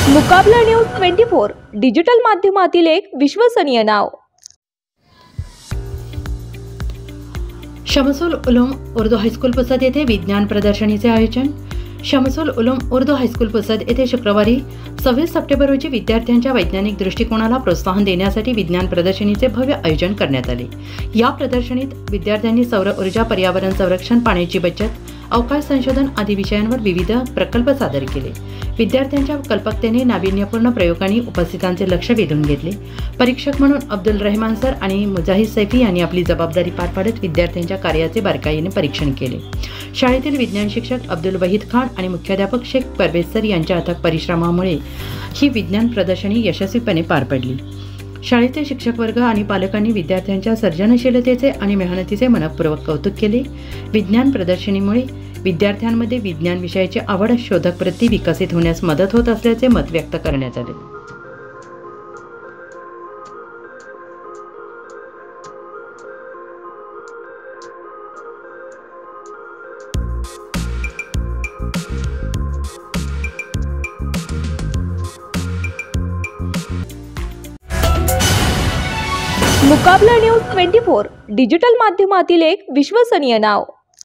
मुकाबला news 24 digital माध्यमातील एक विश्वसनीय नाव। शमसुल उलूम उर्दू हायस्कूल पुसद येथे विज्ञान प्रदर्शनीचे आयोजन। शमसुल उलूम उर्दू हायस्कूल पुसद येथे शुक्रवारी 26 सप्टेंबर रोजी विद्यार्थ्यांच्या वैज्ञानिक दृष्टिकोनाला प्रोत्साहन देण्यासाठी विज्ञान प्रदर्शनीचे भव्य आयोजन करण्यात आले। या प्रदर्शनीत विद्यार्थ्यांनी सौर ऊर्जा, पर्यावरण संरक्षण, पाण्याची बचत, अवकाश संशोधन आदी विषयांवर विविध प्रकल्प सादर केले। विद्यार्थ्यांच्या कल्पकतेने नाविन्यपूर्ण प्रयोगांनी उपस्थितांचे लक्ष वेधून घेतले। परीक्षक म्हणून अब्दुल रहमान सर आणि मुजाहिद सैफी यांनी आपली जबाबदारी पार पाडत विद्यार्थ्यांच्या कार्याचे बारकाईने परीक्षण केले। शाळेतील विज्ञान शिक्षक अब्दुल वहीद खान आणि मुख्याध्यापक शेख परवेज सर यांच्या अथक परिश्रमामुळे ही विज्ञान प्रदर्शनी यशस्वीपणे पार पडली। शाळेचे शिक्षक वर्ग आणि पालकांनी विद्यार्थ्यांच्या सर्जनशीलतेचे आणि मेहनतीचे मनपूर्वक कौतुक केले। विज्ञान प्रदर्शनीमुळे विद्यार्थ्यांमध्ये विज्ञान विषयाची आवड, शोधक वृत्ती विकसित होण्यास मदत होत असल्याचे मत व्यक्त करण्यात आले। मुकाबला न्यूज 24 डिजिटल माध्यमातील एक विश्वसनीय नाव।